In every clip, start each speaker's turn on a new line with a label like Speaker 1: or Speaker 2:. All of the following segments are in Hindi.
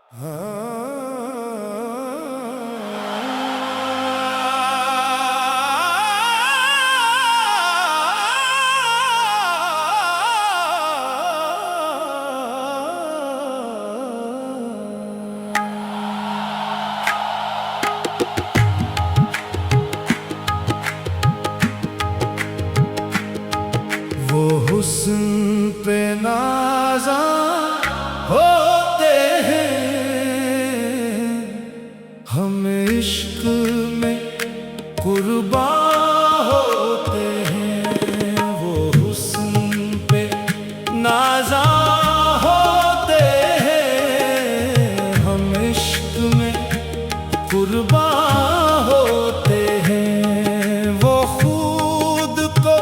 Speaker 1: वो हुस्न पे नाज़ा होते हैं, हम इश्क में कुर्बान होते हैं। वो हुस्न पे नाज़ा होते हैं, हम इश्क में कुर्बान होते हैं। वो खुद को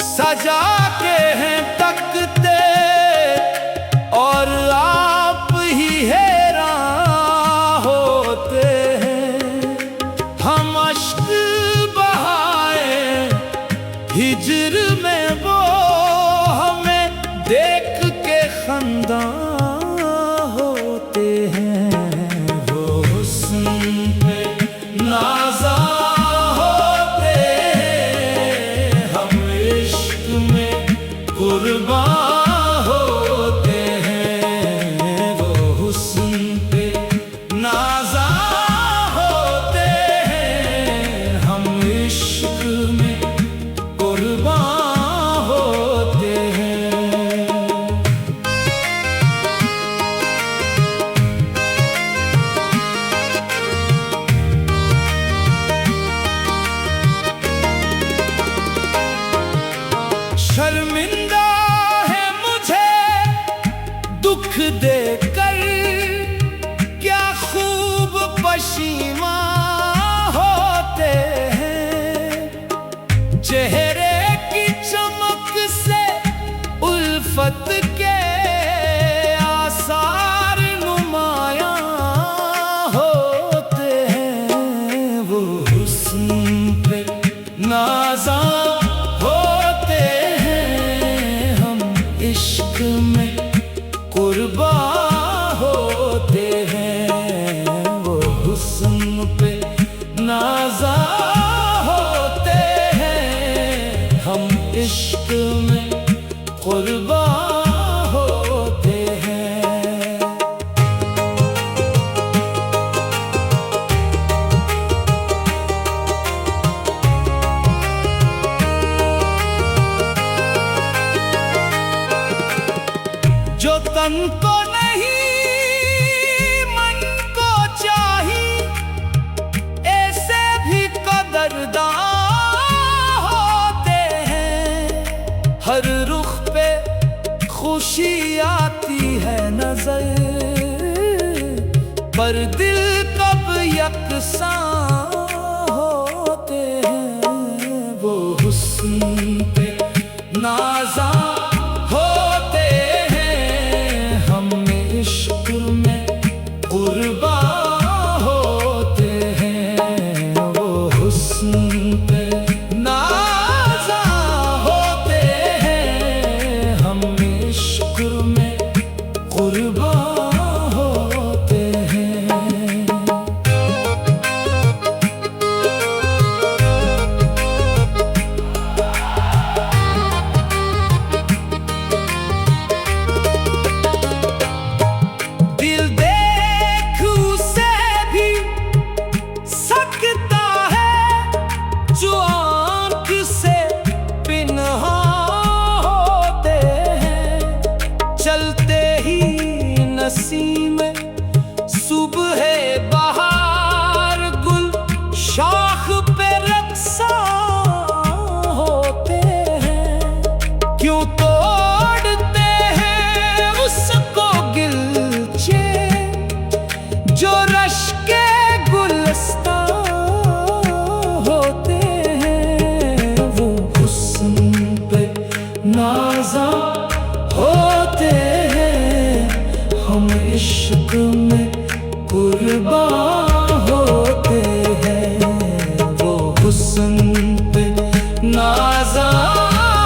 Speaker 1: सजा के हैं तकते और आप ही हैरान होते हैं। हम अश्क बहाए हिज्र में, वो हमें देख के खंदा होते हैं। वो हुस्न पे नाज़ा होते हैं, हम इश्क में कुर्बान होते हैं। वो हुस्न पे नाज़ा होते हैं, हम इश्क में कुर्बान होते हैं। शर्मिंदा है मुझे दुख देकर, क्या खूब पशीमा होते हैं। चेहरे की चमक से उल्फत के आसार नुमायां होते हैं। वो हुस्न पे नाज़ा होते हैं, हम इश्क में कुर्बान होते हैं। वो हुस्न पे नाज़ा होते हैं, हम इश्क में कुर्बान होते हैं। जो तन को नहीं मन को चाहिए, ऐसे भी कदरदान होते हैं। हर रुख पे खुशी आती है नजर, पर दिल कब यकसां होते हैं। वो हुस्न पे नाज़ा होते हैं, हम इश्क में कुर्बान होते हैं। वो हुस्न पे नाज़ा होते हैं, हम इश्क में कुर्बान होते हैं। दिल देख उसे भी सकता है, जो आँख से पिन्हा होते हैं। चलते ही नसीम सुबह बहार गुल शाख पे रक्सा होते हैं। क्यों तोड़ते हैं उसको गिलचे, जो रश के गुलस्ता होते हैं। वो हुस्न पे नाज़ा होते हैं, हम इश्क में कुर्बान होते हैं। वो हुस्न पे नाज़ा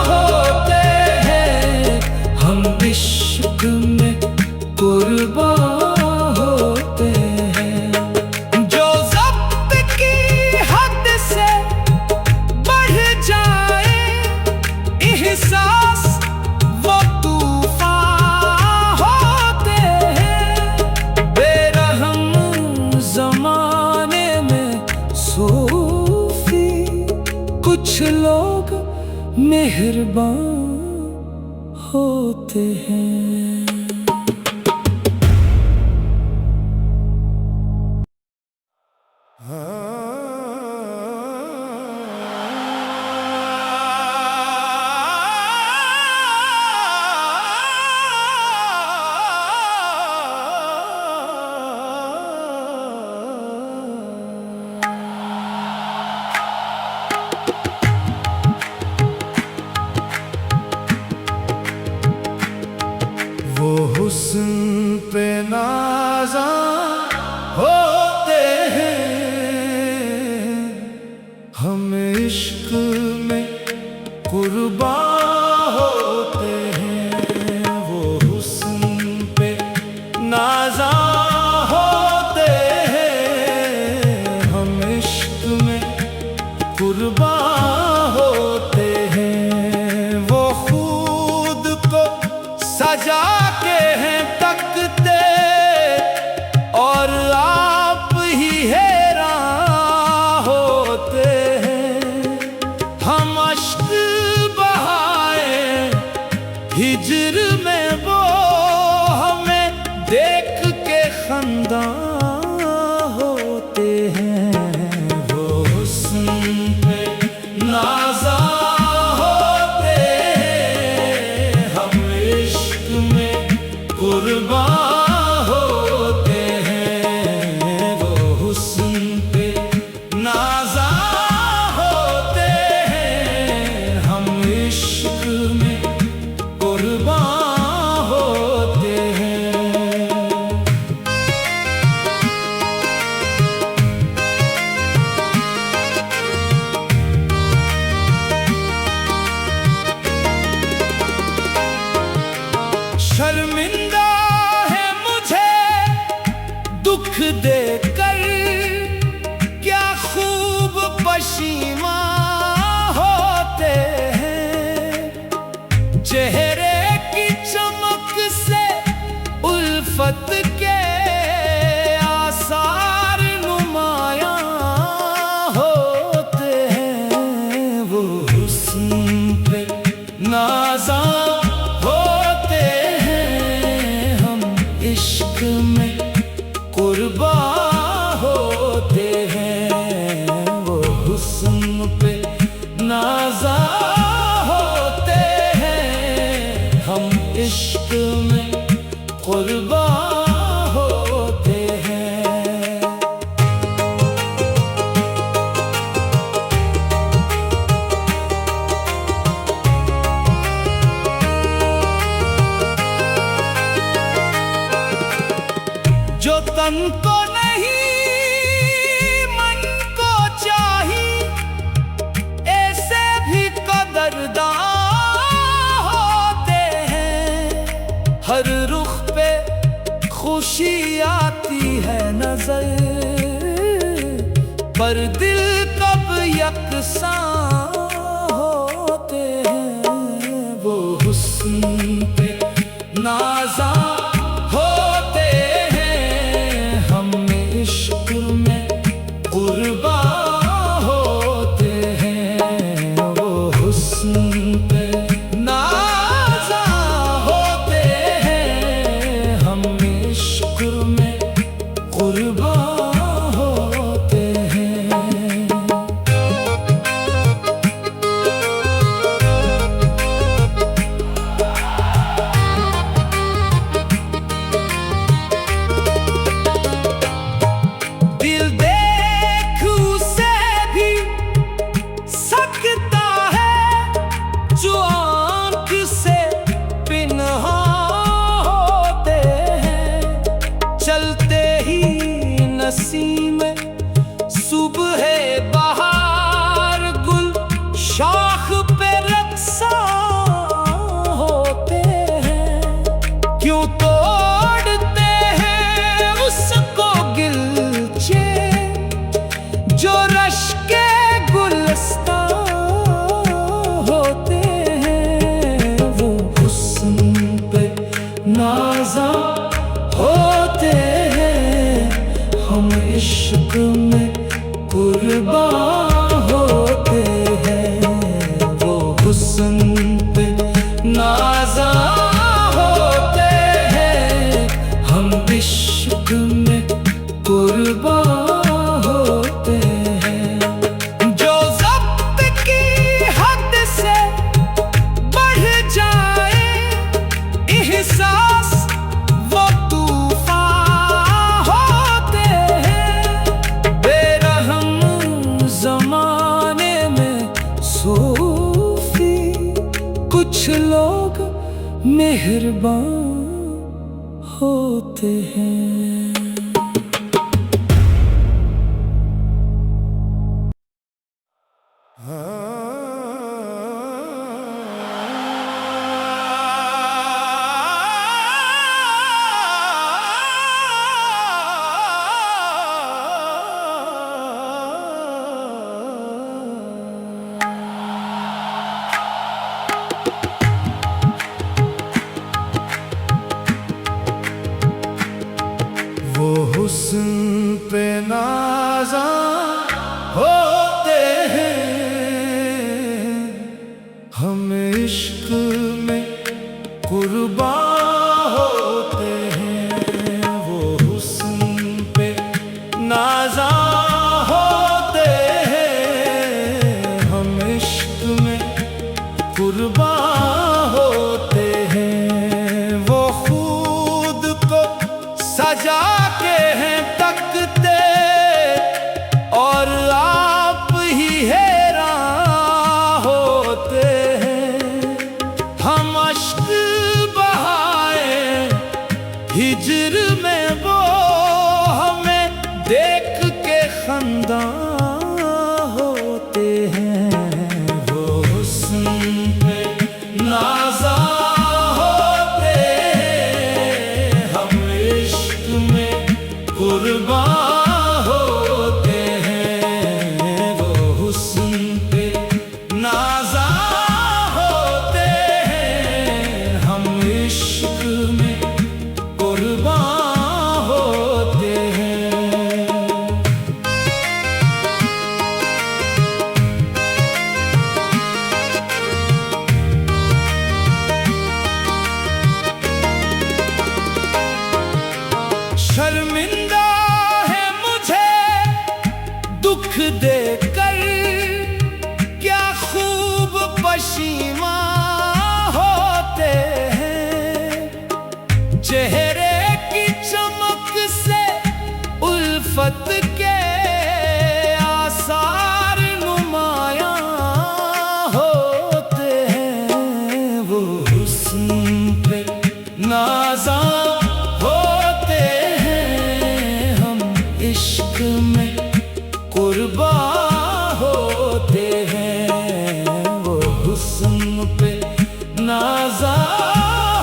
Speaker 1: होते हैं, हम इश्क में कुर्बान होते हैं। मेहरबान होते हैं। वो हुस्न पे नाज़ा होते हैं, हम इश्क में कुर्बान होते हैं। वो हुस्न पे नाज़ा होते हैं, हम इश्क में कुर्बान होते हैं। वो खुद को सजा के हैं तकते और आप ही हैरान होते हैं। हम अश्क बहाए हिज्र में, वो हमें देख के खंदा होते हैं। वो हुस्न पे नाज़ा होते हैं, हम इश्क में कुर्बान होते हैं। वो हुस्न पे नाज़ा होते हैं, हम इश्क में कुर्बान होते हैं। शर्मिंदा है मुझे दुख देकर, क्या खूब पशीमा होते हैं। चेहरे की चमक से उल्फत के आसार नुमायां होते हैं। वो हुस्न पे नाज़ा होते हैं, हम इश्क में कुर्बान होते हैं। वो हुस्न पे नाज़ा होते हैं, हम इश्क में कुर्बान होते हैं। जो तन को नहीं मन को चाहिए, ऐसे भी कदरदान होते हैं। हर रुख पे खुशी आती है नजर, पर दिल कब यकसां होते हैं। वो हुस्न पे नाज़ा होते हैं, हम इश्क में कुर्बान होते हैं। वो हुस्न पे नाज़ा होते हैं, हम इश्क में कुर्बान होते हैं। दिल देख उसे भी सकता है, जो आँख से पिन्हा होते हैं। चलते ही नसीम सुबह बहार, गुल शाख पे रक्सा होते हैं। क्यों तोड़ते हैं उसको गिलचे, जो रश के गुलस्ता होते हैं। वो हुस्न पे नाज़ा होते हैं, हम इश्क में कुर्बान होते हैं। वो हुस्न इश्क में कुर्बान होते हैं। जो ज़ब्त की हद से बढ़ जाए एहसास, वो तूफान होते हैं। बेरहम ज़माने में सूफी, कुछ लोग मेहरबान होते हैं। वो हुस्न पे नाज़ा होते हैं, हम इश्क में कुर्बान होते हैं। वो हुस्न पे नाज़ा होते हैं, हम इश्क में कुर्बान होते हैं। वो खुद को सजा के हैं तकते, और आप ही हैरान होते हैं। हम अश्क बहाए हिज्र में, वो हमें देख के खंदा होते हैं। वो हुस्न पे नाज़ा होते हैं, हम इश्क में कुर्बान होते हैं। वो हुस्न पे नाज़ा होते हैं, हम इश्क में कुर्बान होते हैं। शर्मिंदा है मुझे दुख देकर, क्या खूब पशीमां होते हैं। चेहरे की चमक से उल्फत के आसार नुमायां होते हैं। वो हुस्न पे नाज़ा होते हैं, हम इश्क में कुर्बान होते हैं। वो हुस्न पे नाज़ा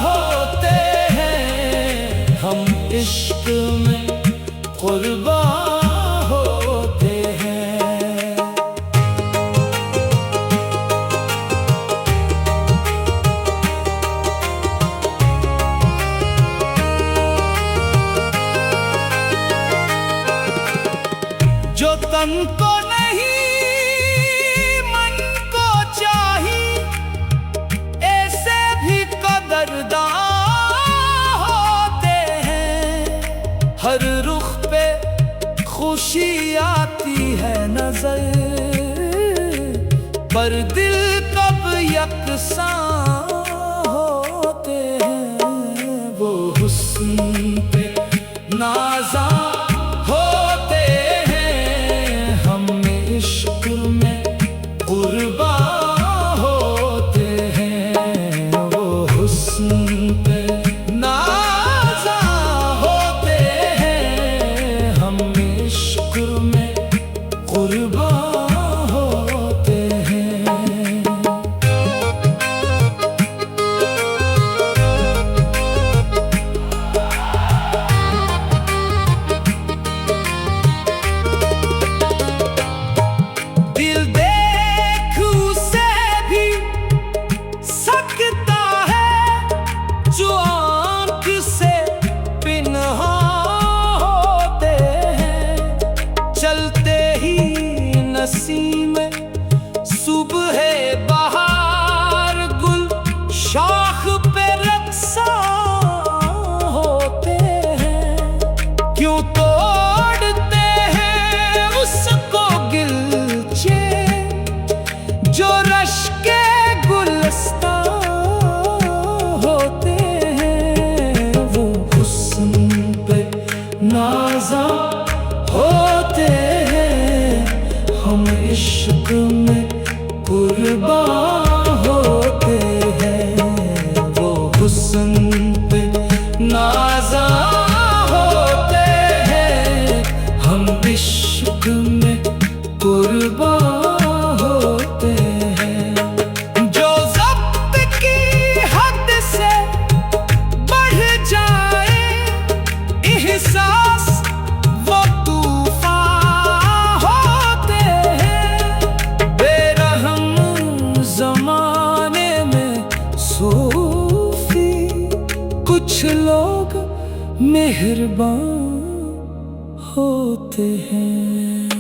Speaker 1: होते हैं, हम इश्क में कुर्बान होते हैं। जो तन को नहीं मन को चाहिए, ऐसे भी कदरदान होते हैं। हर रुख पे खुशी आती है नजर, पर दिल कब यकसां होते हैं। वो हुस्न पे नाज़ा होते हैं, हम इश्क में कुर्बान होते हैं। वो हुस्न पे नाज़ा होते हैं, हम इश्क में कुर्बान होते हैं। नाज़ा होते हैं, हम इश्क में कुर्बान होते हैं। वो हुस्न पे नाज़ा होते हैं, हम इश्क में कुर्बान होते हैं। जो ज़ब्त की हद से बढ़ जाए एहसास, वो तूफ़ान होते हैं। बेरहम ज़माने में सूफ़ी, कुछ लोग मेहरबान होते हैं।